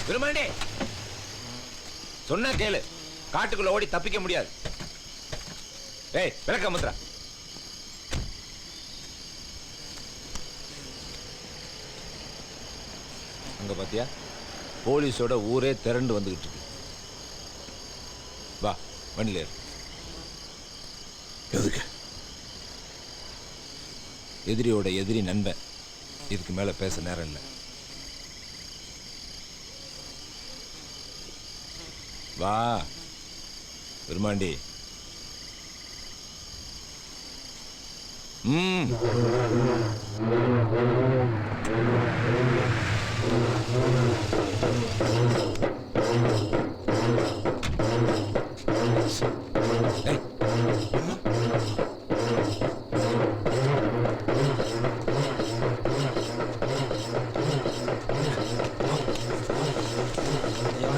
விரும்பாண்டி சொன்னா கேளு, காட்டுக்குள்ள ஓடி தப்பிக்க முடியாது. ஏய் விளக்க முத்ரா. அங்க பாத்தியா, போலீஸோட ஊரே திரண்டு வந்துகிட்டு இருக்கு. வா வண்டியில ஏறு. எதுக்கு? எதிரியோட எதிரி நண்பன். இதுக்கு மேல பேச நேரம் இல்லை. வா பெருமாண்டி.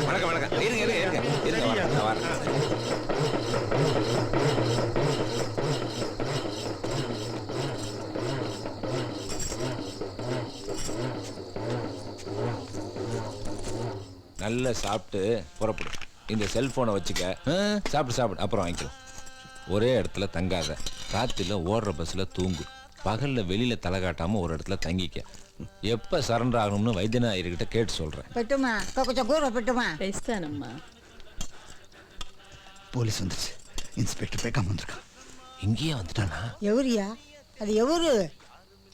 வணக்கம் வணக்கம். இருங்க இருங்க இருங்க இருங்க வரேன். நல்லா சாப்பிட்டு புறப்படு. இந்த செல்போனை வச்சுக்க. சாப்பிடு சாப்பிடு, அப்புறம் வாங்கிக்கலாம். ஒரே இடத்துல தங்காத. ராத்திரில ஓடுற பஸ்ல தூங்கு. பகல்ல வெளியில தலை காட்டாம ஒரு இடத்துல தங்கிக்க. எப்ப சரண்டர் ஆகணும்னு வைத்தியநாயர்கிட்ட கேட்டு சொல்றேன். பெட்டுமா கொஞ்சம் கூற பெட்டுமா. பேசிட்டானம்மா. போலீஸ் வந்துச்சு. இன்ஸ்பெக்டர் பேக்காம வந்திருக்கான். இங்கேயே வந்துட்டானா? எவரியா? அது எவரு?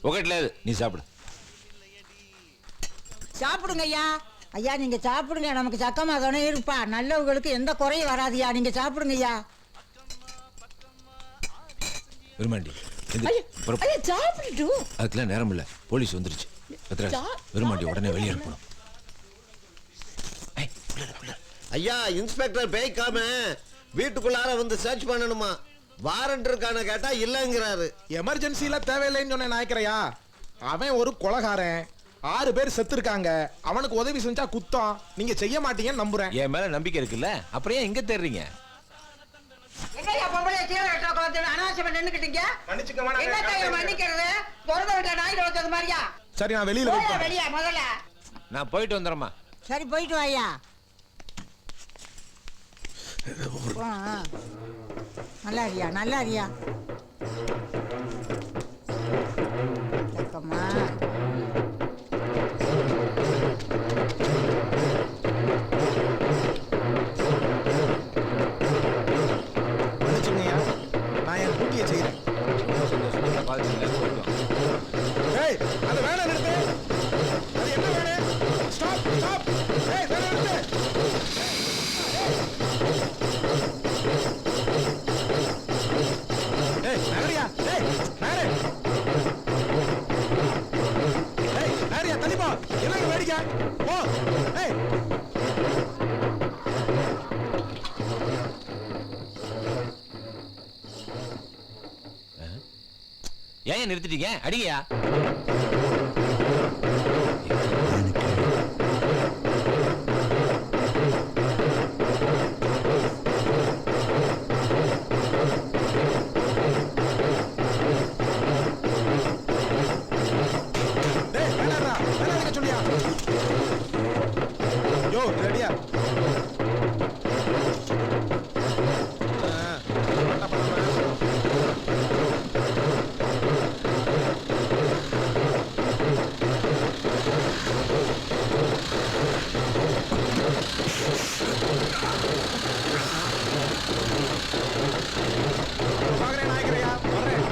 உகட்டில நீ சாப்பிடு. சாப்பிடுங்க ஐயா. ஐயா நீங்க சாப்பிடுங்க, நமக்கு சக்கமா தானே இருப்பா. நல்லவங்களுக்கு எந்த குறையும் வராதியா. நீங்க சாப்பிடுங்க ஐயா. விரும்பாண்டி சாப்பிட்டு அதுக்கெல்லாம் நேரம் இல்லை. போலீஸ் வந்துருச்சு. விரும்பாண்டி உடனே வெளியே இருக்கணும். ஐயா இன்ஸ்பெக்டர் பேய்க்காம வீட்டுக்குள்ளார வந்து சர்ச் பண்ணணுமா? வாரண்ட் இருக்கான கேட்டா இல்லங்கிறாரு. எமர்ஜென்சில தேவையில்லைன்னு சொன்ன நாய்க்கிறையா. அவன் ஒரு கொலகாரன். 6 பேர் செத்து இருக்காங்க. அவனுக்கு உதவி செஞ்சா குத்தம். நீங்க செய்ய மாட்டீங்கன்னு நம்புறேன். என் மேல நம்பிக்கை இருக்குல்ல, அப்புறம் ஏன் இங்க தேடுறீங்க? என்னையா பொம்பளை கீழே கட்ட அனாவசியமா நின்னுக்கிட்டீங்க? என்ன மன்னிக்கிறது? பிறந்த வீட்டுல நாய் வளர்த்தது மாதிரியா? சரி நான் வெளியில வெளியா முதல்ல. நான் போயிட்டு வந்துடுறேம்மா. சரி போயிட்டு வாயா. நல்லா இருக்கியா? நல்லா இருக்கியா? அக்கம்மா நான் என் டியூட்டியை செய்யறேன். ஏய் அது வேணா நிறுத்து. அது என்ன வேணே? Stop stop. ஏய் வேணா நிறுத்து. ஏய் நகரியா. ஏய் நகரே. ஏய் நகரியா தள்ளி போ. என்ன வேடிக்கை? போ. ஏய் ஏன் நிறுத்திட்டீங்க? அடிங்கயா. சொல்லியா யோ ரெடியா? பாக்குறேன் நாயக்கரையா வர்றேன்.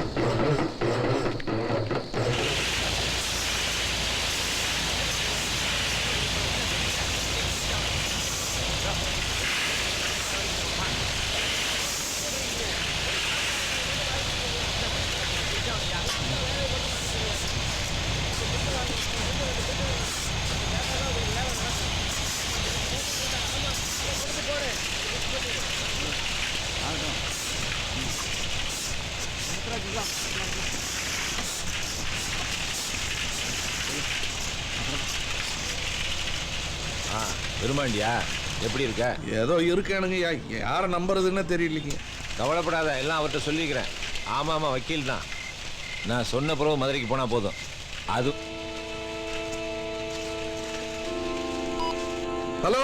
விரும்பாண்டியா எப்படி இருக்க? ஏதோ இருக்கேனுங்க. யாரை நம்புறதுன்னு தெரியலீங்க. கவலைப்படாத, எல்லாம் அவர்கிட்ட சொல்லிக்கிறேன். ஆமா ஆமா வக்கீல் தான். நான் சொன்ன பிறகு மதுரைக்கு போனா போதும். அது ஹலோ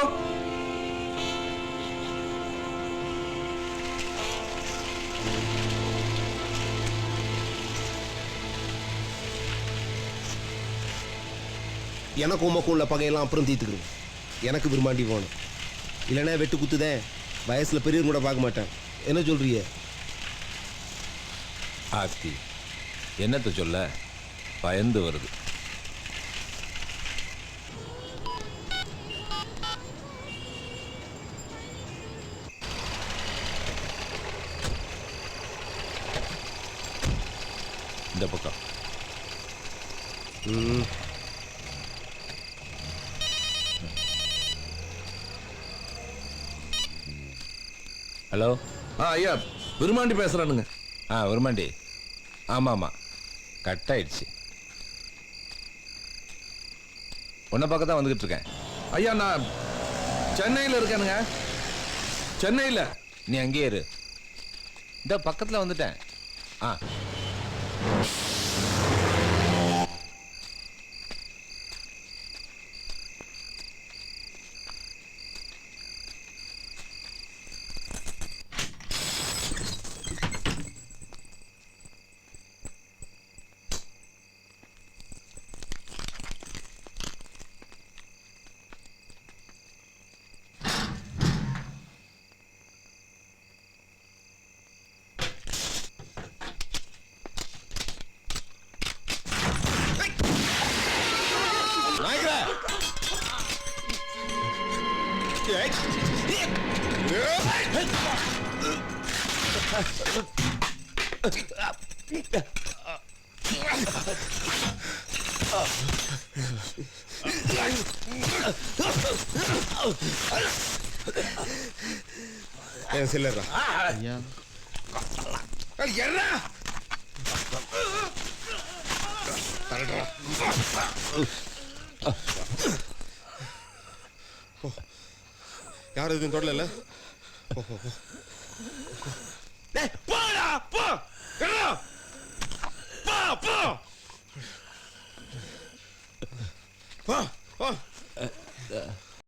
எனக்கு உமக்கும் உள்ள பகையெல்லாம் அப்புறம் தீர்த்துக்கிறோம். எனக்கு விரும்பாண்டி போகணும். இல்லைன்னா வெட்டு குத்துதேன். வயசுல பெரியவங்க கூட பார்க்க மாட்டேன். என்ன சொல்றிய? ஆத்தி என்னத்த சொல்ல, பயந்து வருது. இந்த பக்கம். ஹலோ. ஐயா விரும்மாண்டி பேசுறானுங்க. வருமாண்டி. ஆமாம் ஆமாம், கட் ஆயிடுச்சு. உன்னை பக்கம் தான் வந்துக்கிட்டு இருக்கேன். ஐயா நான் சென்னையில் இருக்கேனுங்க. சென்னையில். நீ அங்கேயே இரு. இந்த பக்கத்தில் வந்துட்டேன். ஆ சில்லறா யாரும் எதுவும் தொடல. போடா போ போ போ போ.